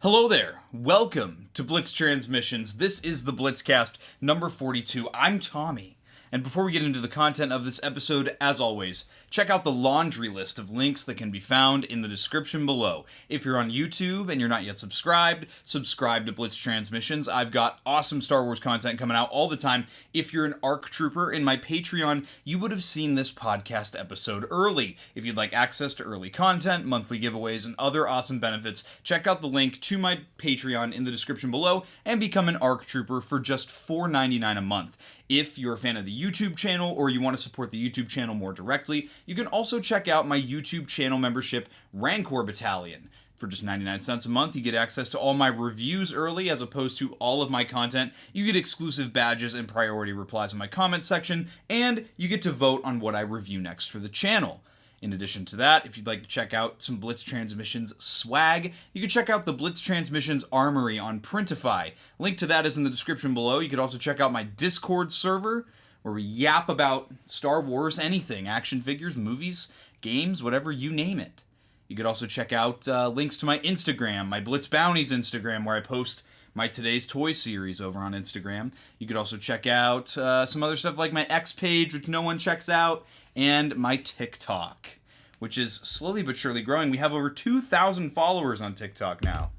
Hello there. Welcome to Blitz Transmissions. This is the Blitzcast number 42. I'm Tommy. And before we get into the content of this episode, as always, check out the laundry list of links that can be found in the description below. If you're on YouTube and you're not yet subscribed, subscribe to Blitz Transmissions. I've got awesome Star Wars content coming out all the time. If you're an ARC Trooper in my Patreon, you would have seen this podcast episode early. If you'd like access to early content, monthly giveaways, and other awesome benefits, check out the link to my Patreon in the description below and become an ARC Trooper for just $4.99 a month. If you're a fan of the YouTube channel or you want to support the YouTube channel more directly, you can also check out my YouTube channel membership, Rancor Battalion. For just 99 cents a month, you get access to all my reviews early as opposed to all of my content. You get exclusive badges and priority replies in my comment section, and you get to vote on what I review next for the channel. In addition to that, if you'd like to check out some Blitz Transmissions swag, you can check out the Blitz Transmissions Armory on Printify. Link to that is in the description below. You could also check out my Discord server, where we yap about Star Wars, anything, action figures, movies, games, whatever, you name it. You could also check out links to my Instagram, my Blitz Bounties Instagram, where I post my Today's Toy series over on Instagram. You could also check out some other stuff like my X page, which no one checks out, and my TikTok, which is slowly but surely growing. We have over 2,000 followers on TikTok now.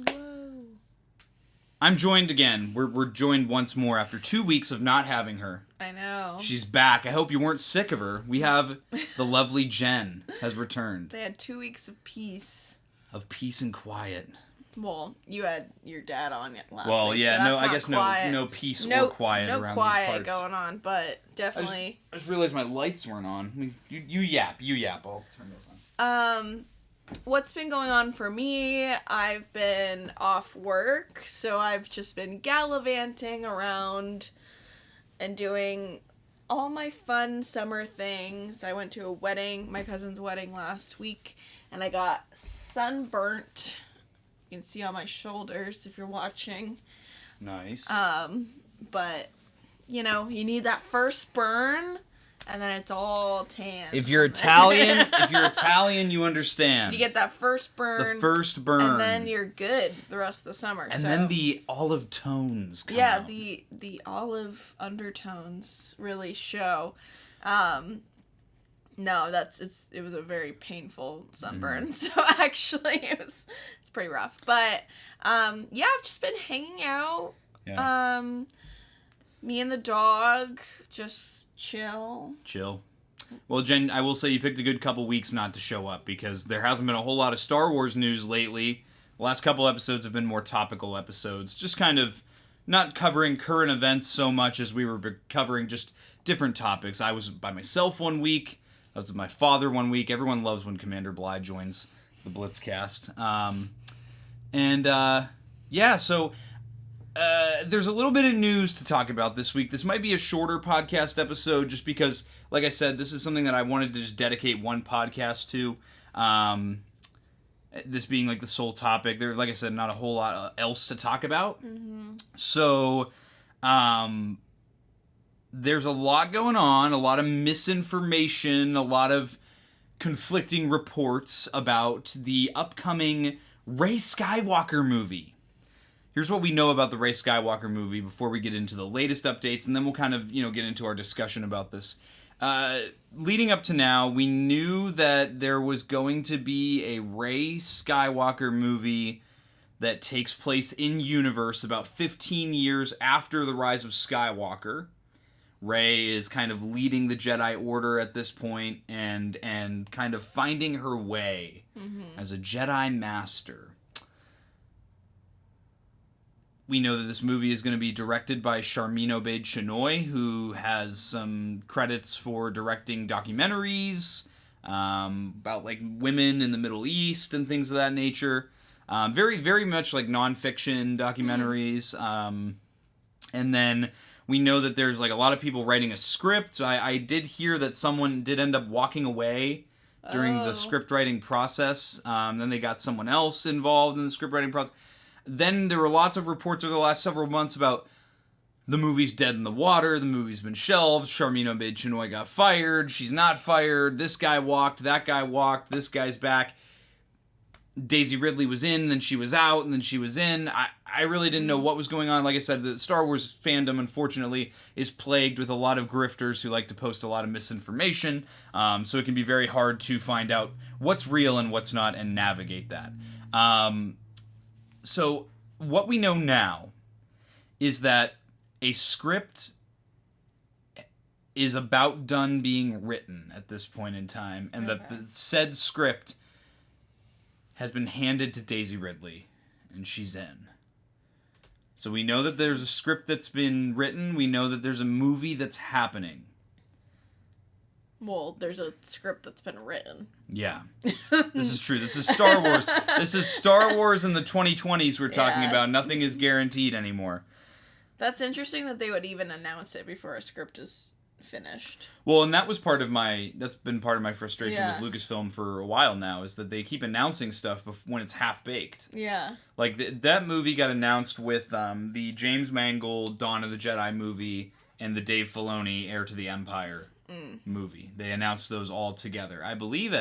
Whoa. I'm joined again. We're joined once more after 2 weeks of not having her. I know. She's back. I hope you weren't sick of her. We have the lovely Jen has returned. They had 2 weeks of peace. Of peace and quiet. Well, you had your dad on it last Well, week, yeah, so no, that's I not guess quiet. no peace or quiet around quiet these parts. going on, but definitely. I just realized my lights weren't on. You yap. I'll turn those on. What's been going on for me? I've been off work, so I've just been gallivanting around and doing all my fun summer things. I went to a wedding, my cousin's wedding last week, and I got sunburnt. You can see on my shoulders if you're watching. Nice. But, you know, you need that first burn, and then it's all tan. If you're Italian, you understand. You get that first burn. The first burn. And then you're good the rest of the summer. And then the olive tones come yeah, out. the olive undertones really show. No, it was a very painful sunburn. So actually it's pretty rough. But yeah, I've just been hanging out. Yeah. Me and the dog just chill. Well, Jen, I will say you picked a good couple weeks not to show up because there hasn't been a whole lot of Star Wars news lately. The last couple episodes have been more topical episodes, just kind of not covering current events so much as we were covering just different topics. I was by myself 1 week. I was with my father 1 week. Everyone loves when Commander Bly joins the Blitzcast. So there's a little bit of news to talk about this week. This might be a shorter podcast episode just because, like I said, this is something that I wanted to just dedicate one podcast to. This being like the sole topic. There, like I said, not a whole lot else to talk about. Mm-hmm. So, there's a lot going on, a lot of misinformation, a lot of conflicting reports about the upcoming Rey Skywalker movie. Here's what we know about the Rey Skywalker movie before we get into the latest updates, and then we'll kind of, get into our discussion about this. Leading up to now, we knew that there was going to be a Rey Skywalker movie that takes place in universe about 15 years after the rise of Skywalker. Rey is kind of leading the Jedi Order at this point and kind of finding her way as a Jedi Master. We know that this movie is going to be directed by Sharmeen Obaid-Chinoy, who has some credits for directing documentaries about like women in the Middle East and things of that nature. Very, very much like nonfiction documentaries. And then we know that there's like a lot of people writing a script. I did hear that someone did end up walking away during the script writing process. Then they got someone else involved in the script writing process. Then there were lots of reports over the last several months about the movie's dead in the water, the movie's been shelved, Charmin Obaid-Chinoy got fired, she's not fired, this guy walked, that guy walked, this guy's back. Daisy Ridley was in, then she was out, and then she was in. I really didn't know what was going on. Like I said, the Star Wars fandom, unfortunately, is plagued with a lot of grifters who like to post a lot of misinformation, so it can be very hard to find out what's real and what's not and navigate that. So what we know now is that a script is about done being written at this point in time, and that the said script has been handed to Daisy Ridley, and she's in. So we know that there's a script that's been written. We know that there's a movie that's happening. Well, there's a script that's been written. Yeah. This is true. This is Star Wars. This is Star Wars in the 2020s we're talking about. Nothing is guaranteed anymore. That's interesting that they would even announce it before a script is finished. Well, and that's been part of my frustration with Lucasfilm for a while now, is that they keep announcing stuff when it's half-baked. Yeah. Like, that movie got announced with the James Mangold Dawn of the Jedi movie and the Dave Filoni Heir to the Empire movie. They announced those all together. I believe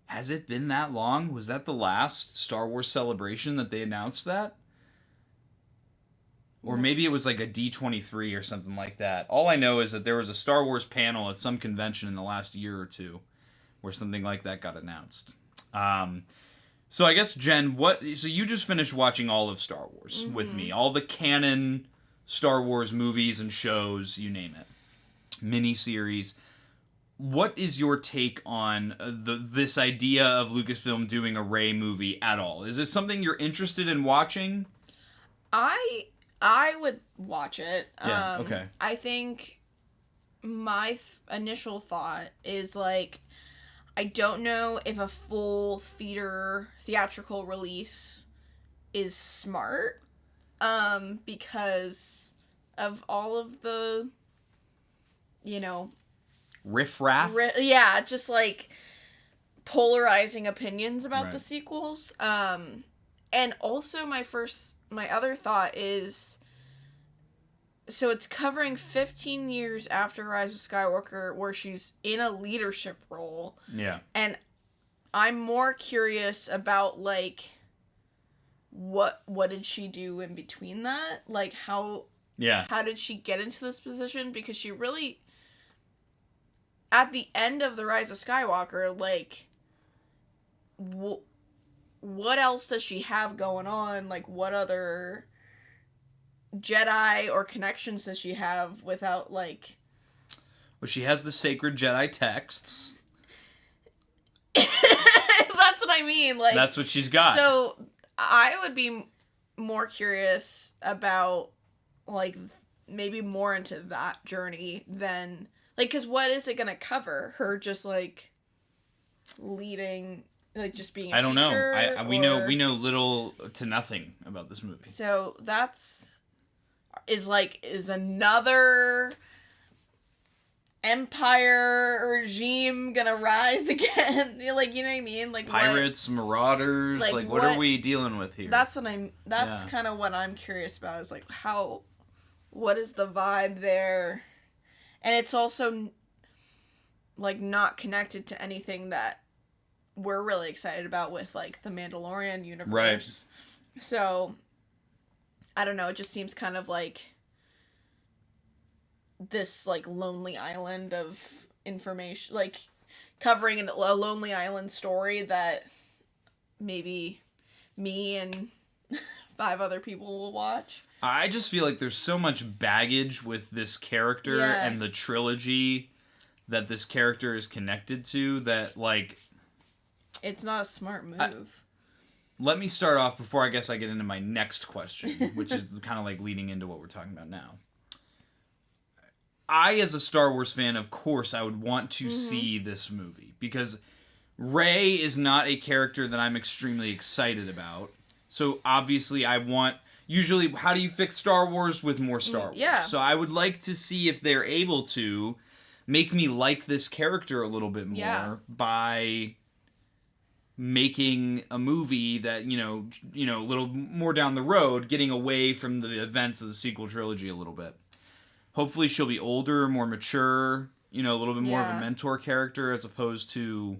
has it been that long? Was that the last Star Wars Celebration that they announced that? Or maybe it was like a D23 or something like that. All I know is that there was a Star Wars panel at some convention in the last year or two where something like that got announced. So I guess, Jen, so you just finished watching all of Star Wars with me. All the canon Star Wars movies and shows, you name it. Miniseries. What is your take on this idea of Lucasfilm doing a Rey movie at all? Is this something you're interested in watching? I would watch it. Yeah, okay. I think my initial thought is, like, I don't know if a full theatrical release is smart, because of all of the, riff-raff? Just, like, polarizing opinions about the sequels. And also my other thought is, so it's covering 15 years after Rise of Skywalker, where she's in a leadership role. Yeah. And I'm more curious about, like, what did she do in between that? Like, how did she get into this position? Because she really, at the end of the Rise of Skywalker, like, what else does she have going on? Like, what other Jedi or connections does she have without, like... Well, she has the sacred Jedi texts. That's what I mean. Like, that's what she's got. So, I would be more curious about, like, maybe more into that journey than... Like, because what is it going to cover? Her just, like, leading... Like, just being a teacher? I don't know. We know little to nothing about this movie. So is another empire regime gonna rise again? Like, you know what I mean? Like, pirates, marauders, like what are we dealing with here? That's kind of what I'm curious about, is like, what is the vibe there? And it's also, like, not connected to anything that we're really excited about with, like, the Mandalorian universe. Right. So, I don't know, it just seems kind of like this, like, lonely island of information, like, covering a lonely island story that maybe me and 5 other people will watch. I just feel like there's so much baggage with this character and the trilogy that this character is connected to that, like... It's not a smart move. Let me start off before I guess I get into my next question, which is kind of like leading into what we're talking about now. I, as a Star Wars fan, of course, I would want to see this movie, because Rey is not a character that I'm extremely excited about. So obviously usually, how do you fix Star Wars? With more Star Wars. Yeah. So I would like to see if they're able to make me like this character a little bit more by making a movie that, a little more down the road, getting away from the events of the sequel trilogy a little bit. Hopefully she'll be older, more mature, a little bit more of a mentor character as opposed to,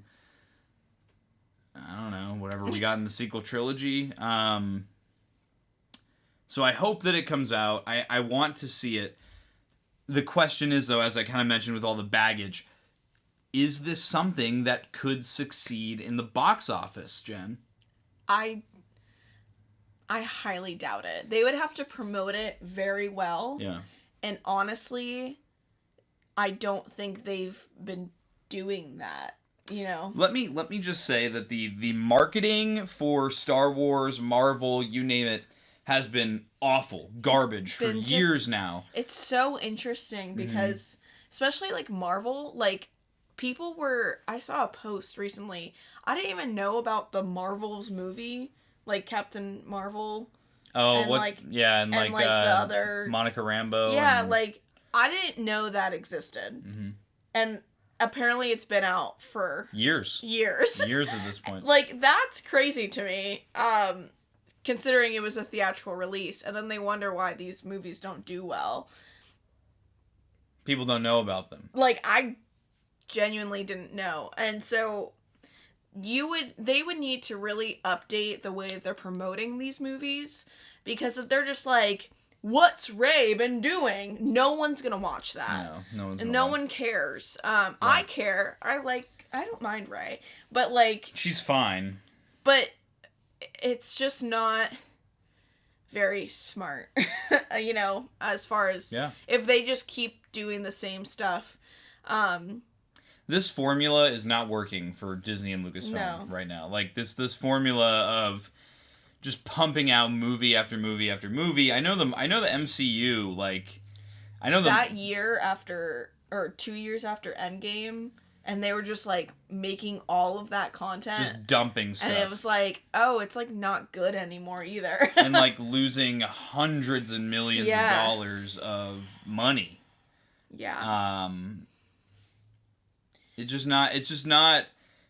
I don't know, whatever we got in the sequel trilogy. So I hope that it comes out. I want to see it. The question is, though, as I kind of mentioned with all the baggage, is this something that could succeed in the box office, Jen? I highly doubt it. They would have to promote it very well. Yeah. And honestly, I don't think they've been doing that, Let me just say that the marketing for Star Wars, Marvel, you name it, has been awful, garbage for years now. It's so interesting because, especially like Marvel, like I saw a post recently. I didn't even know about the Marvel's movie, like Captain Marvel. Oh, and what? Like, yeah, and like the other Monica Rambeau. Yeah, like I didn't know that existed, and apparently it's been out for years at this point. Like that's crazy to me. Considering it was a theatrical release, and then they wonder why these movies don't do well. People don't know about them. Like, I genuinely didn't know. And so they would need to really update the way they're promoting these movies, because if they're just like, what's Rey been doing? No one's gonna watch that. No one's and gonna no one cares. I care. I don't mind Rey, but like, she's fine. But it's just not very smart, as far as if they just keep doing the same stuff. This formula is not working for Disney and Lucasfilm right now. Like this formula of just pumping out movie after movie after movie. I know the MCU, like that year after, or 2 years after Endgame. And they were just, like, making all of that content. Just dumping stuff. And it was like, oh, it's, like, not good anymore either. And, like, losing hundreds and millions of dollars of money. Yeah. It's just not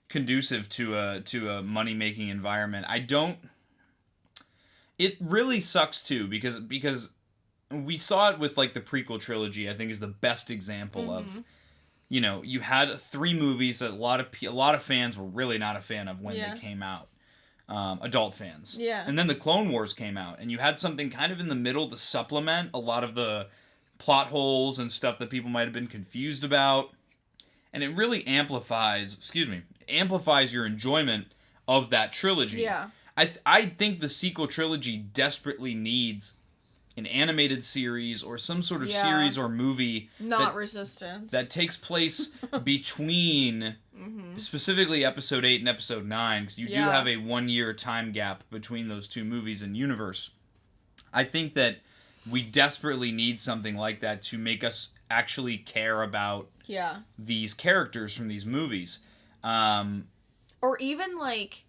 conducive to a money-making environment. It really sucks, too, because we saw it with, like, the prequel trilogy, I think, is the best example of... you had 3 movies that a lot of fans were really not a fan of when they came out. Adult fans. Yeah. And then the Clone Wars came out, and you had something kind of in the middle to supplement a lot of the plot holes and stuff that people might have been confused about. And it really amplifies your enjoyment of that trilogy. Yeah. I think the sequel trilogy desperately needs an animated series or some sort of series or movie Resistance that takes place between specifically episode 8 and episode 9, because you do have a 1-year time gap between those two movies in universe. I think that we desperately need something like that to make us actually care about these characters from these movies. Or even like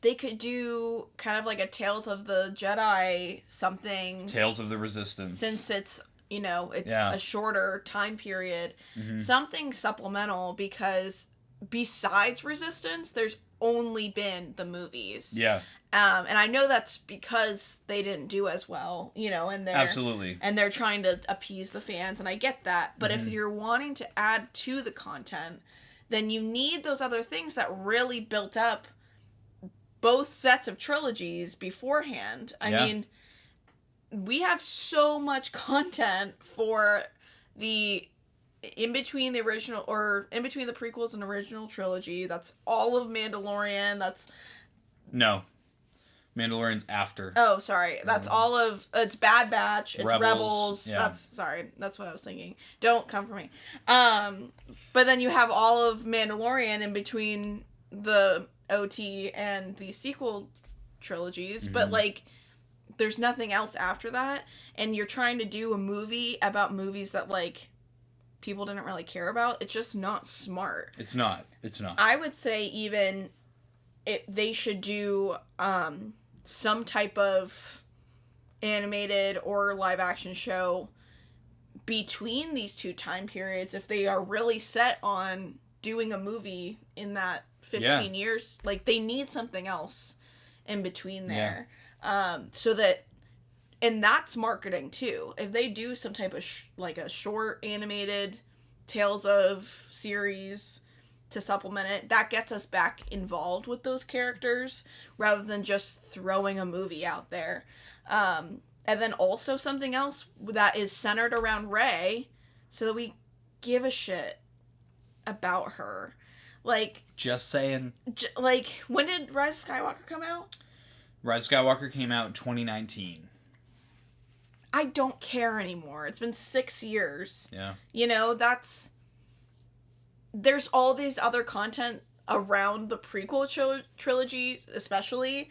they could do kind of like a Tales of the Jedi something. Tales of the Resistance. Since it's, a shorter time period. Something supplemental, because besides Resistance, there's only been the movies. Yeah. And I know that's because they didn't do as well, and they're... Absolutely. And they're trying to appease the fans, and I get that. But if you're wanting to add to the content, then you need those other things that really built up both sets of trilogies beforehand. I mean, we have so much content for the in between the original, or in between the prequels and original trilogy. That's all of Mandalorian. No, Mandalorian's after. Oh, sorry. That's all of... It's Bad Batch. It's Rebels. Yeah. That's what I was thinking. Don't come for me. But then you have all of Mandalorian in between the OT and the sequel trilogies. But, like, there's nothing else after that. And you're trying to do a movie about movies that, like, people didn't really care about. It's just not smart. It's not. I would say even... they should do some type of animated or live action show between these two time periods if they are really set on doing a movie in that 15 years. Like, they need something else in between there. So that, and that's marketing too. If they do some type of like a short animated Tales of series to supplement it, that gets us back involved with those characters rather than just throwing a movie out there. And then also something else that is centered around Rey so that we give a shit about her. Like, just saying. Like, when did Rise of Skywalker come out? Rise of Skywalker came out in 2019. I don't care anymore. It's been 6 years. Yeah. You know, there's all these other content around the prequel trilogy, especially,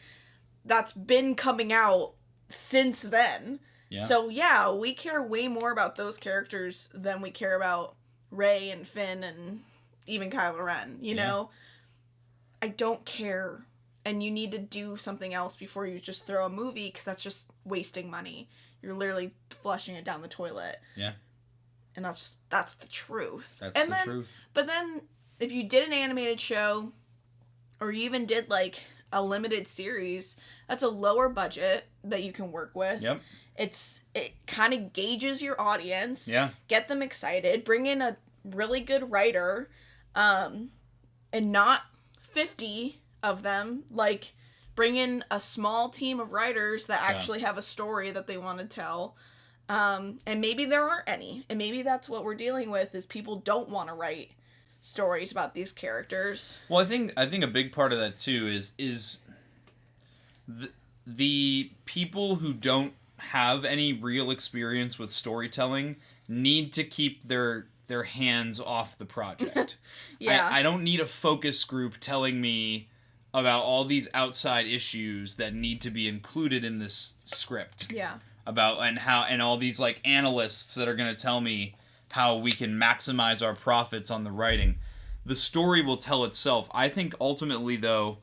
that's been coming out since then. Yeah. So, yeah, we care way more about those characters than we care about Rey and Finn and even Kylo Ren, you know? I don't care. And you need to do something else before you just throw a movie, because that's just wasting money. You're literally flushing it down the toilet. Yeah. And that's the truth. That's and the then, truth. But then, if you did an animated show, or you even did, like, a limited series, that's a lower budget that you can work with. Yep. It kind of gauges your audience. Yeah. Get them excited. Bring in a really good writer. And not 50 of them. Like, bring in a small team of writers that actually have a story that they want to tell. And maybe there aren't any. And maybe that's what we're dealing with, is people don't want to write stories about these characters. Well, I think a big part of that too is the people who don't have any real experience with storytelling need to keep their hands off the project. Yeah. I don't need a focus group telling me about all these outside issues that need to be included in this script. Yeah. And all these like analysts that are going to tell me how we can maximize our profits on the writing. The story will tell itself. I think ultimately, though,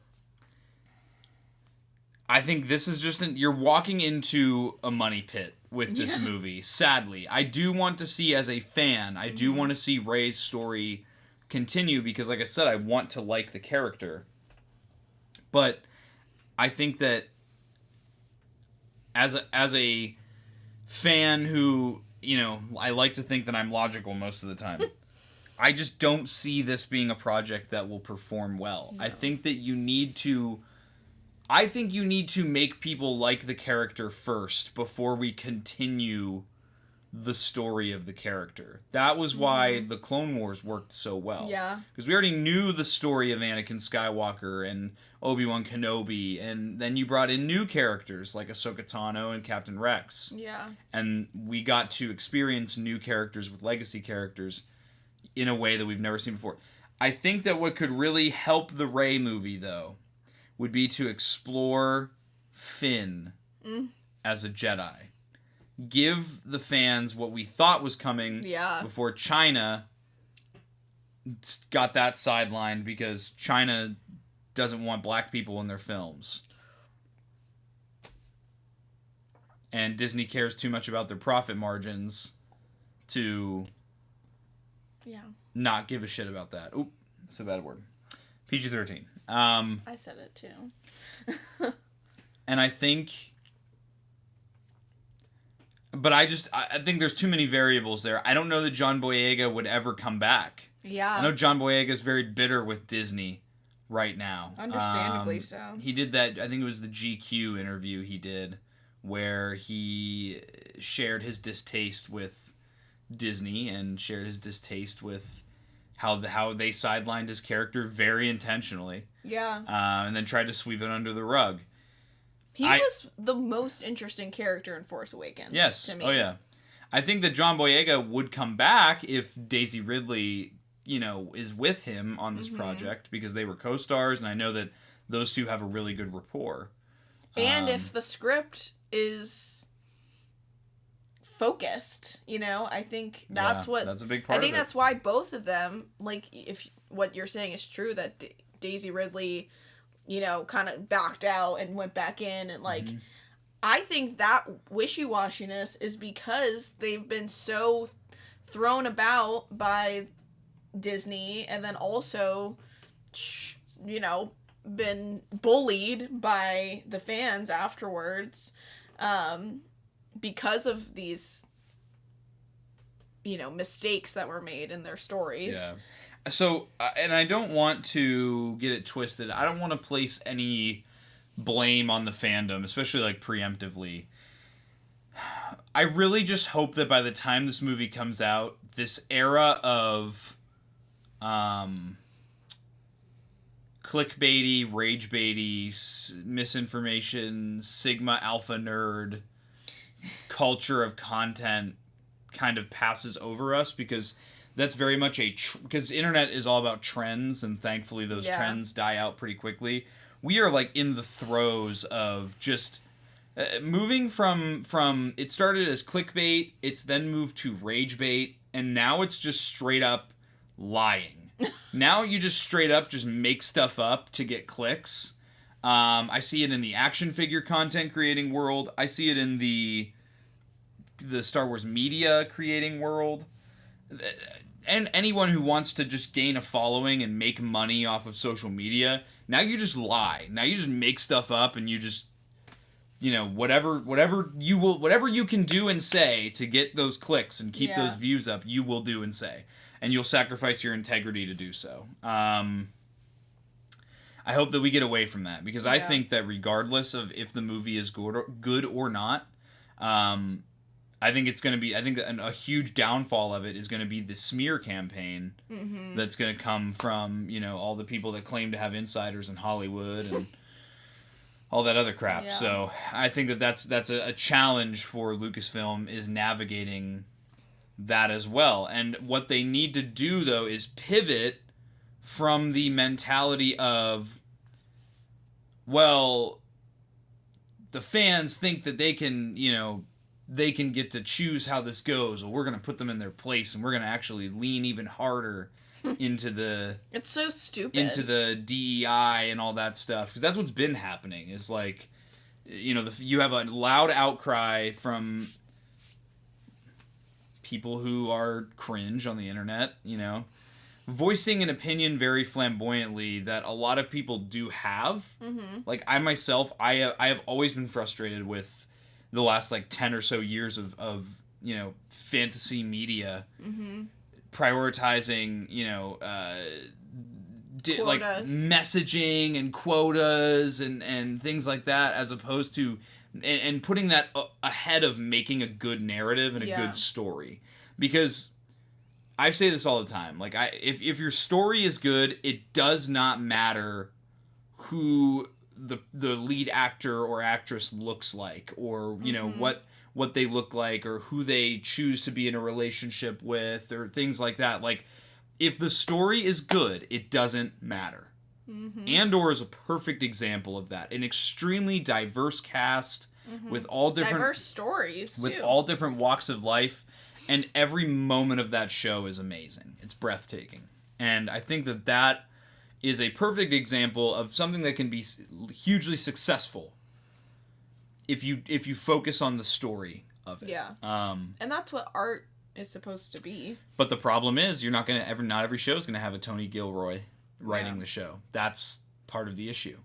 I think this is just you're walking into a money pit with this movie. Sadly, I do want to see, as a fan, I do want to see Rey's story continue, because, like I said, I want to like the character. But I think that as a fan who, you know, I like to think that I'm logical most of the time. I just don't see this being a project that will perform well. No. I think you need to make people like the character first before we continue the story of the character. That was why the Clone Wars worked so well. Yeah. Because we already knew the story of Anakin Skywalker and Obi-Wan Kenobi, and then you brought in new characters like Ahsoka Tano and Captain Rex. Yeah. And we got to experience new characters with legacy characters in a way that we've never seen before. I think that what could really help the Rey movie, though, would be to explore Finn as a Jedi. Give the fans what we thought was coming before China got that sidelined, because China doesn't want black people in their films. And Disney cares too much about their profit margins to not give a shit about that. Oop, that's a bad word. PG-13. I said it too. And I think... But I think there's too many variables there. I don't know that John Boyega would ever come back. Yeah. I know John Boyega is very bitter with Disney right now. Understandably so. He did that, I think it was the GQ interview he did, where he shared his distaste with Disney and shared his distaste with how they sidelined his character very intentionally. Yeah. And then tried to sweep it under the rug. He was the most interesting character in Force Awakens. Yes. To me. Oh, yeah. I think that John Boyega would come back if Daisy Ridley, you know, is with him on this project, because they were co-stars, and I know that those two have a really good rapport. And if the script is focused, you know, I think that's that's a big part of it. I think that's why both of them, like, if what you're saying is true, that Daisy Ridley, you know, kind of backed out and went back in, and like, I think that wishy-washiness is because they've been so thrown about by Disney, and then also, been bullied by the fans afterwards, because of these, mistakes that were made in their stories. Yeah. So, and I don't want to get it twisted. I don't want to place any blame on the fandom, especially like preemptively. I really just hope that by the time this movie comes out, this era of clickbaity, ragebaity, misinformation, Sigma Alpha nerd culture of content kind of passes over us, because that's very much because internet is all about trends, and thankfully those trends die out pretty quickly. We are like in the throes of just moving from it started as clickbait, it's then moved to rage bait, and now it's just straight up lying. Now you just straight up just make stuff up to get clicks. I see it in the action figure content creating world. I see it in the Star Wars media creating world. And anyone who wants to just gain a following and make money off of social media, now you just lie. Now you just make stuff up, and you just, whatever you can do and say to get those clicks and keep those views up, you will do and say. And you'll sacrifice your integrity to do so. I hope that we get away from that, because I think that regardless of if the movie is good or not, I think it's going to be, a huge downfall of it is going to be the smear campaign that's going to come from, all the people that claim to have insiders in Hollywood and all that other crap. Yeah. So I think that's a challenge for Lucasfilm, is navigating that as well. And what they need to do, though, is pivot from the mentality of, well, the fans think that they can, they can get to choose how this goes, or we're going to put them in their place, and we're going to actually lean even harder into the... It's so stupid. Into the DEI and all that stuff. Because that's what's been happening, is like, you have a loud outcry from people who are cringe on the internet, voicing an opinion very flamboyantly that a lot of people do have. Mm-hmm. Like, I myself, I have always been frustrated with the last, 10 or so years of fantasy media prioritizing, messaging and quotas and things like that, as opposed to and putting that ahead of making a good narrative and a good story. Because I say this all the time, if your story is good, it does not matter who the lead actor or actress looks like, or what they look like, or who they choose to be in a relationship with, or things like that. If the story is good, it doesn't matter. Andor is a perfect example of that. An extremely diverse cast with all different diverse stories, with all different walks of life, and every moment of that show is amazing. It's breathtaking, and I think that is a perfect example of something that can be hugely successful if you focus on the story of it. Yeah. And that's what art is supposed to be. But the problem is, not every show is gonna have a Tony Gilroy writing the show. That's part of the issue.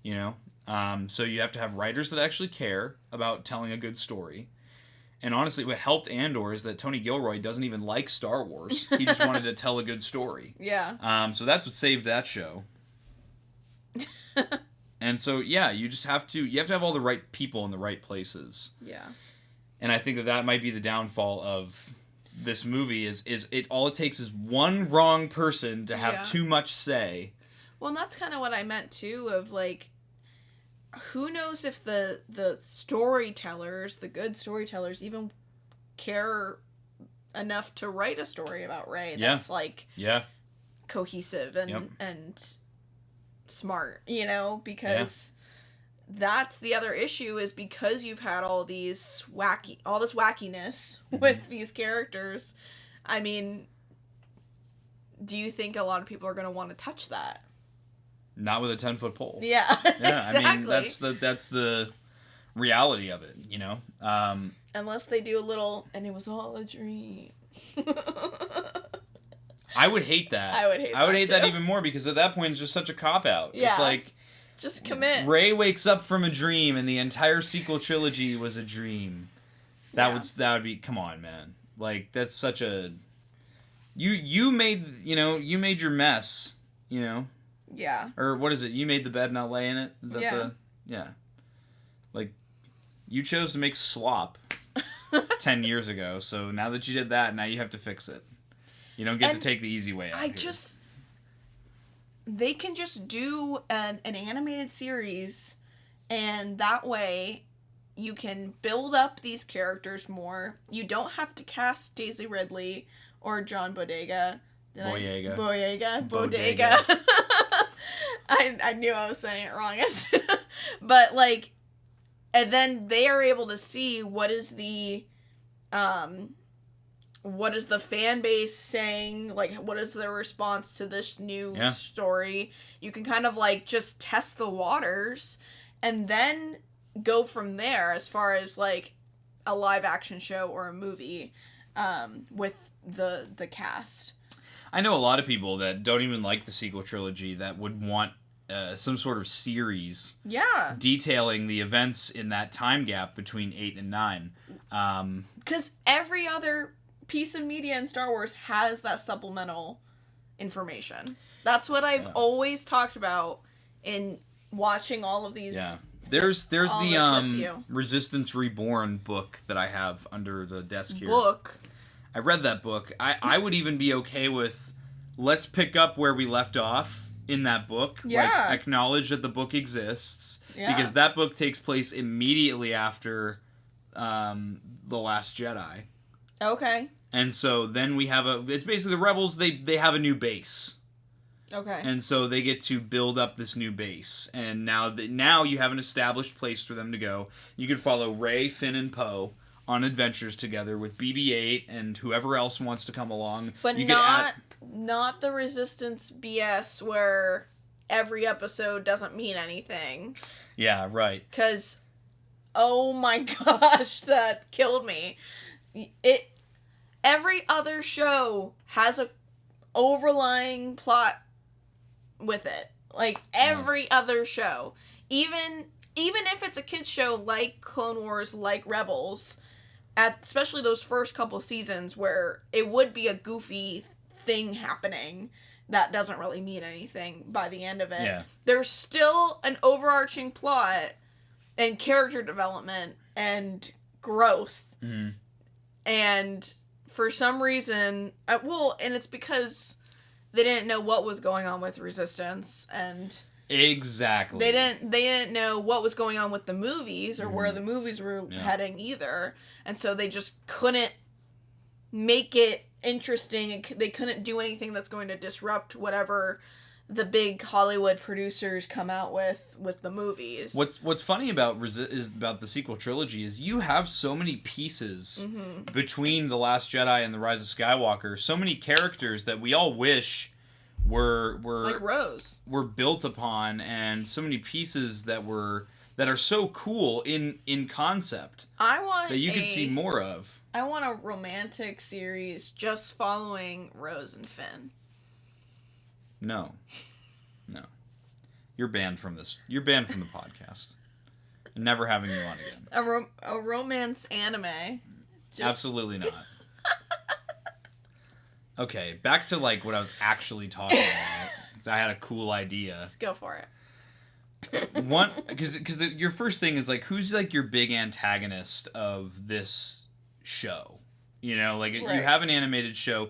So you have to have writers that actually care about telling a good story. And honestly, what helped Andor is that Tony Gilroy doesn't even like Star Wars. He just wanted to tell a good story. Yeah. So that's what saved that show. And so, you just have to have all the right people in the right places. Yeah. And I think that might be the downfall of this movie is all it takes is one wrong person to have too much say. Well, and that's kind of what I meant too, of who knows if the storytellers, the good storytellers, even care enough to write a story about Rey that's cohesive and smart, because that's the other issue, is because you've had all this wackiness with these characters. I mean, do you think a lot of people are going to want to touch that? Not with a 10-foot pole. Yeah, exactly. I mean, that's the reality of it, Unless they do a little, and it was all a dream. I would hate that. I would hate I would that hate that too. even more because at that point it's just such a cop-out. Yeah. It's like... Just commit. Rey wakes up from a dream and the entire sequel trilogy was a dream. That would be... Come on, man. Like, that's such a... You made your mess, you know? Yeah. Or what is it? You made the bed, not lay in it? Is that the... Yeah. Like, you chose to make slop 10 years ago, so now that you did that, now you have to fix it. You don't get to take the easy way out here. They can just do an animated series, and that way you can build up these characters more. You don't have to cast Daisy Ridley or John Bodega. Bodega. I knew I was saying it wrong. But, like, and then they are able to see what is the fan base saying, like, what is their response to this new story. You can kind of, like, just test the waters and then go from there as far as, like, a live action show or a movie with the cast. I know a lot of people that don't even like the sequel trilogy that would want some sort of series detailing the events in that time gap between 8 and 9. Because every other piece of media in Star Wars has that supplemental information. That's what I've always talked about in watching all of these. Yeah. There's the Resistance Reborn book that I have under the desk here. I read that book. I would even be okay with, let's pick up where we left off in that book. Yeah. Like, acknowledge that the book exists. Yeah. Because that book takes place immediately after The Last Jedi. Okay. And so then we have it's basically the Rebels, they have a new base. Okay. And so they get to build up this new base. And now you have an established place for them to go. You can follow Rey, Finn, and Poe on adventures together with BB-8 and whoever else wants to come along. But not the Resistance BS where every episode doesn't mean anything. Yeah, right. Because, oh my gosh, that killed me. Every other show has a overlying plot with it. Like, every other show. Even if it's a kid's show like Clone Wars, like Rebels, especially those first couple seasons where it would be a goofy thing happening that doesn't really mean anything by the end of it. Yeah. There's still an overarching plot and character development and growth. Mm-hmm. And for some reason, and it's because they didn't know what was going on with Resistance, and exactly they didn't know what was going on with the movies or where the movies were heading either, and so they just couldn't make it interesting. They couldn't do anything that's going to disrupt whatever the big Hollywood producers come out with the movies. What's funny about the sequel trilogy is you have so many pieces between The Last Jedi and The Rise of Skywalker, so many characters that we all wish were like Rose were built upon, and so many pieces that are so cool in concept. That you could see more of. I want a romantic series just following Rose and Finn. No. You're banned from this. You're banned from the podcast. I'm never having you on again. A romance anime. Absolutely not. Okay, back to like what I was actually talking about. Because I had a cool idea. Let's go for it. Because your first thing is like, who's like your big antagonist of this show? You know, like you have an animated show.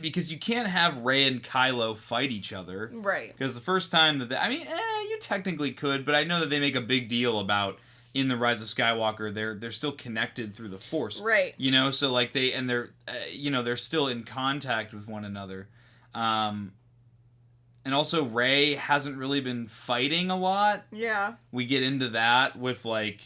Because you can't have Rey and Kylo fight each other. Right. Because the first time you technically could, but I know that they make a big deal about in The Rise of Skywalker, they're still connected through the Force. Right. You know, so like they're still in contact with one another. And also Rey hasn't really been fighting a lot. Yeah. We get into that with like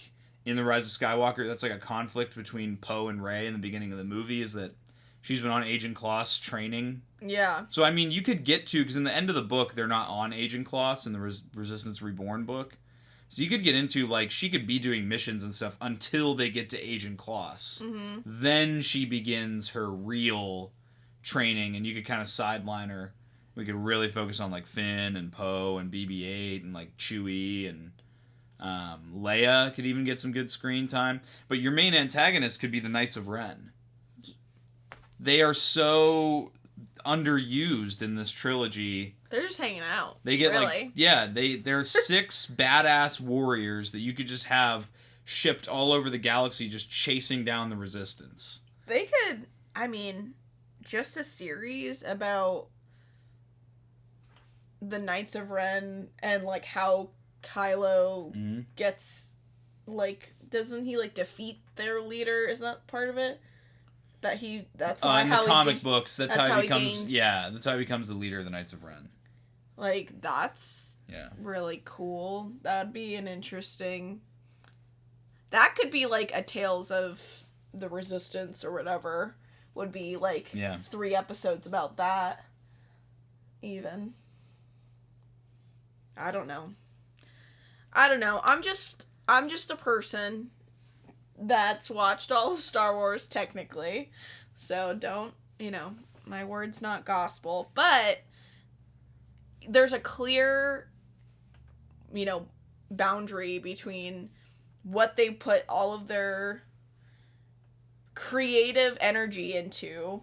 in The Rise of Skywalker, that's like a conflict between Poe and Rey in the beginning of the movie is that she's been on Agent Kloss training. Yeah. So, I mean, you could get to... Because in the end of the book, they're not on Agent Kloss in the Resistance Reborn book. So you could get into, like, she could be doing missions and stuff until they get to Agent Kloss. Mm-hmm. Then she begins her real training, and you could kind of sideline her. We could really focus on like Finn and Poe and BB-8 and like Chewie, and Leia could even get some good screen time. But your main antagonist could be the Knights of Ren. They are so underused in this trilogy. They're just hanging out. They get really. They're 6 badass warriors that you could just have shipped all over the galaxy, just chasing down the Resistance. They could, just a series about the Knights of Ren and like how Kylo gets, like, doesn't he like defeat their leader? Is that part of it? That's why in how the comic books, that's how he becomes. gains... that's how he becomes the leader of the Knights of Ren. Like, that's really cool. That'd be an interesting. That could be like a Tales of the Resistance or whatever. Would be like 3 episodes about that. Even. I don't know. I'm just a person that's watched all of Star Wars, technically. So don't, my word's not gospel. But there's a clear, boundary between what they put all of their creative energy into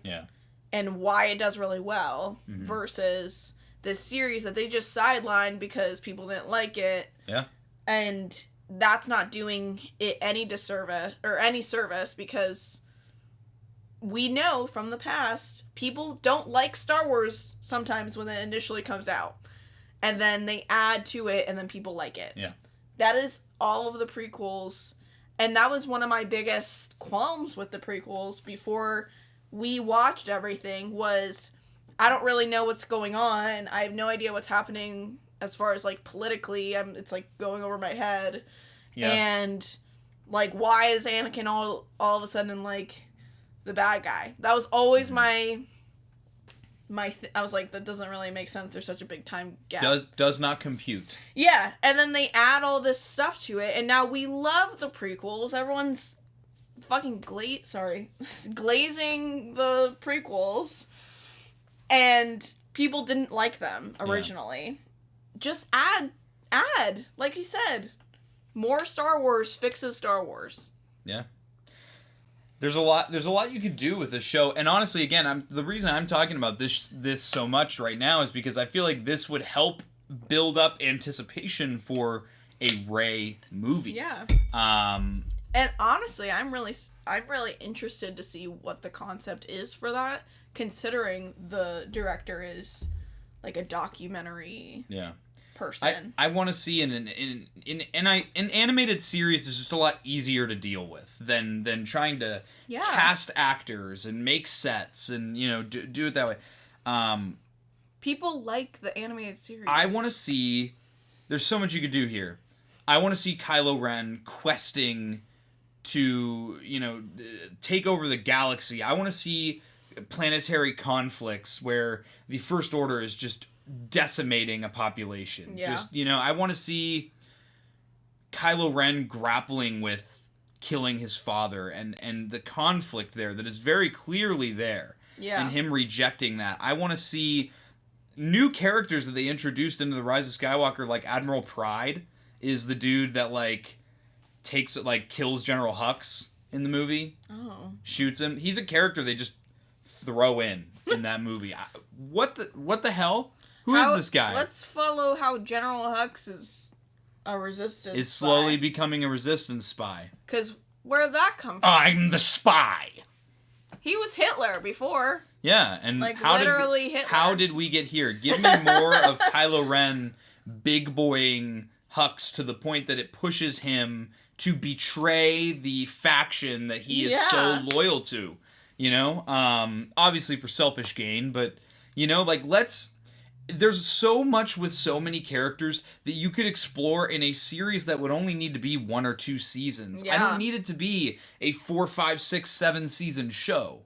and why it does really well versus this series that they just sidelined because people didn't like it. Yeah. And that's not doing it any disservice or any service, because we know from the past people don't like Star Wars sometimes when it initially comes out. And then they add to it and then people like it. Yeah. That is all of the prequels. And that was one of my biggest qualms with the prequels before we watched everything was I don't really know what's going on. I have no idea what's happening as far as, like, politically. It's, like, going over my head. Yeah. And, like, why is Anakin all of a sudden, like, the bad guy? That was always I was like, that doesn't really make sense. There's such a big time gap. Does not compute. Yeah, and then they add all this stuff to it, and now we love the prequels. Everyone's fucking glazing the prequels, and people didn't like them originally. Yeah. Just add, like you said, more Star Wars fixes Star Wars. Yeah. There's a lot you could do with this show, and honestly, again, the reason I'm talking about this so much right now is because I feel like this would help build up anticipation for a Rey movie. Yeah. And honestly, I'm really interested to see what the concept is for that, considering the director is like a documentary. Person. I want to see an animated series is just a lot easier to deal with than trying to cast actors and make sets and do it that way. People like the animated series. I want to see. There's so much you could do here. I want to see Kylo Ren questing to take over the galaxy. I want to see planetary conflicts where the First Order is just decimating a population. Yeah. Just, I want to see Kylo Ren grappling with killing his father and the conflict there that is very clearly there. Yeah. And him rejecting that. I want to see new characters that they introduced into the Rise of Skywalker, like Admiral Pride is the dude that kills General Hux in the movie. Oh. Shoots him. He's a character they just throw in that movie. What the hell? Who is this guy? Let's follow how General Hux is a resistance is slowly spy. Becoming a resistance spy. Because where'd that come from? I'm the spy. He was Hitler before. Yeah, and Hitler. How did we get here? Give me more of Kylo Ren big boying Hux to the point that it pushes him to betray the faction that he is so loyal to. Obviously for selfish gain, but there's so much with so many characters that you could explore in a series that would only need to be 1 or 2 seasons. Yeah. I don't need it to be a 4, 5, 6, 7 season show.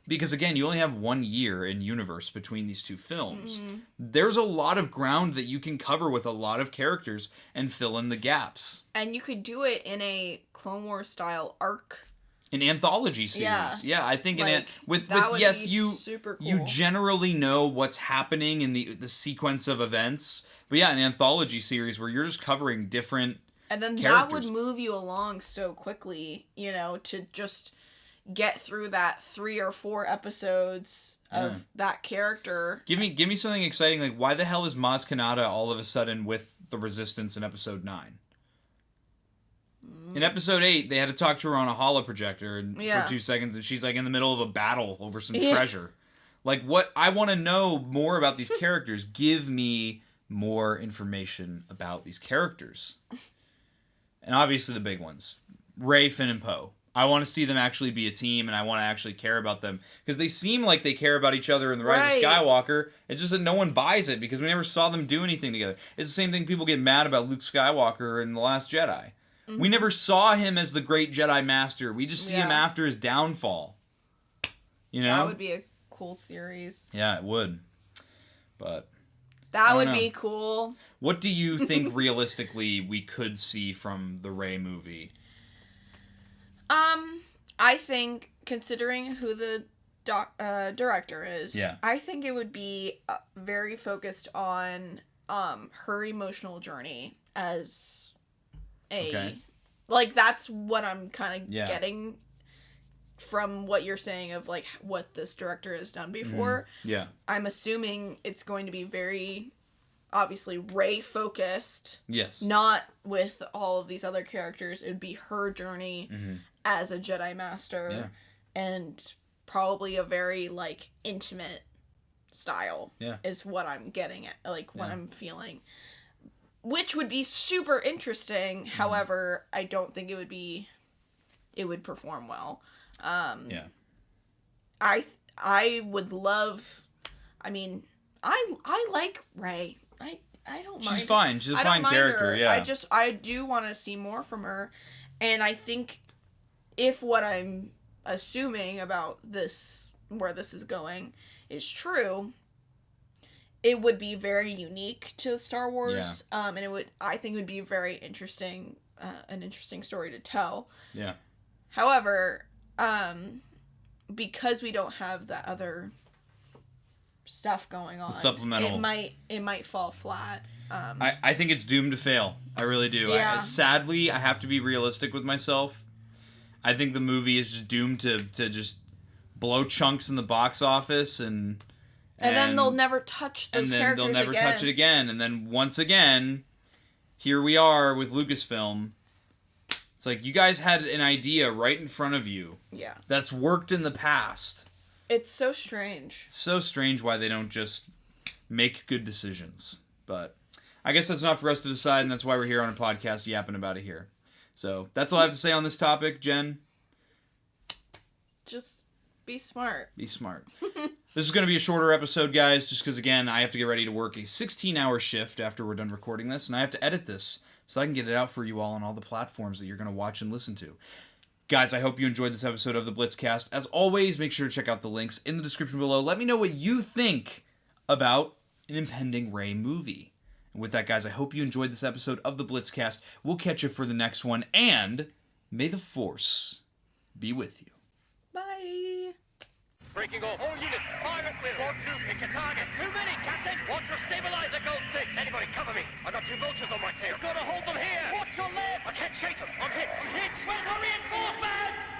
Because again, you only have 1 year in universe between these 2 films. Mm-hmm. There's a lot of ground that you can cover with a lot of characters and fill in the gaps. And you could do it in a Clone Wars style arc. An anthology series. Yeah, I think Like, with that would yes, be you super cool. you generally know what's happening in the sequence of events. But yeah, an anthology series where you're just covering different And then characters. that would move you along so quickly, you know, to just get through that 3 or 4 episodes of that character. Give me something exciting. Like, why the hell is Maz Kanata all of a sudden with the Resistance in episode 9? In episode 8, they had to talk to her on a holoprojector for 2 seconds, and she's like in the middle of a battle over some treasure. Like, what? I want to know more about these characters. Give me more information about these characters. And obviously the big ones. Rey, Finn, and Poe. I want to see them actually be a team, and I want to actually care about them. Because they seem like they care about each other in The Rise of Skywalker. It's just that no one buys it, because we never saw them do anything together. It's the same thing people get mad about Luke Skywalker in The Last Jedi. Mm-hmm. We never saw him as the great Jedi Master. We just see him after his downfall. You know? That would be a cool series. Yeah, it would. But that would be cool. What do you think realistically we could see from the Rey movie? I think, considering who the director is, I think it would be very focused on her emotional journey as a... Like, that's what I'm kind of getting from what you're saying of, like, what this director has done before. Mm-hmm. Yeah. I'm assuming it's going to be very... obviously Rey focused. Yes. Not with all of these other characters. It would be her journey as a Jedi Master. And probably a very, like, intimate style. Is what I'm getting at. Like, what I'm feeling. Which would be super interesting. However, I don't think it would perform well. I would love... I mean, I like Rey. I don't mind. She's fine. She's a fine character, I do want to see more from her. And I think if what I'm assuming about this, where this is going, is true, it would be very unique to Star Wars. And I think it would be very interesting, an interesting story to tell. Yeah. However, because we don't have that other stuff going on, supplemental, it might fall flat. I think it's doomed to fail. I really do. Sadly, I have to be realistic with myself. I think the movie is just doomed to just blow chunks in the box office, and then they'll never touch those characters again. And then they'll never touch it again. And then once again, here we are with Lucasfilm. It's like, you guys had an idea right in front of you. Yeah. That's worked in the past. It's so strange. So strange why they don't just make good decisions. But I guess that's not for us to decide, and that's why we're here on a podcast yapping about it here. So that's all I have to say on this topic, Jen. Just be smart. Be smart. This is going to be a shorter episode, guys, just because, again, I have to get ready to work a 16-hour shift after we're done recording this, and I have to edit this so I can get it out for you all on all the platforms that you're going to watch and listen to. Guys, I hope you enjoyed this episode of the Blitzcast. As always, make sure to check out the links in the description below. Let me know what you think about an impending Rey movie. And with that, guys, I hope you enjoyed this episode of the Blitzcast. We'll catch you for the next one, and may the Force be with you. Bye. Breaking off. All units, fire at will. 4-2, pick a target. Too many, Captain. Watch your stabilizer, Gold 6. Anybody, cover me. I got 2 vultures on my tail. You've got to hold them here. Watch your left. I can't shake them. I'm hit. Where's our reinforcements?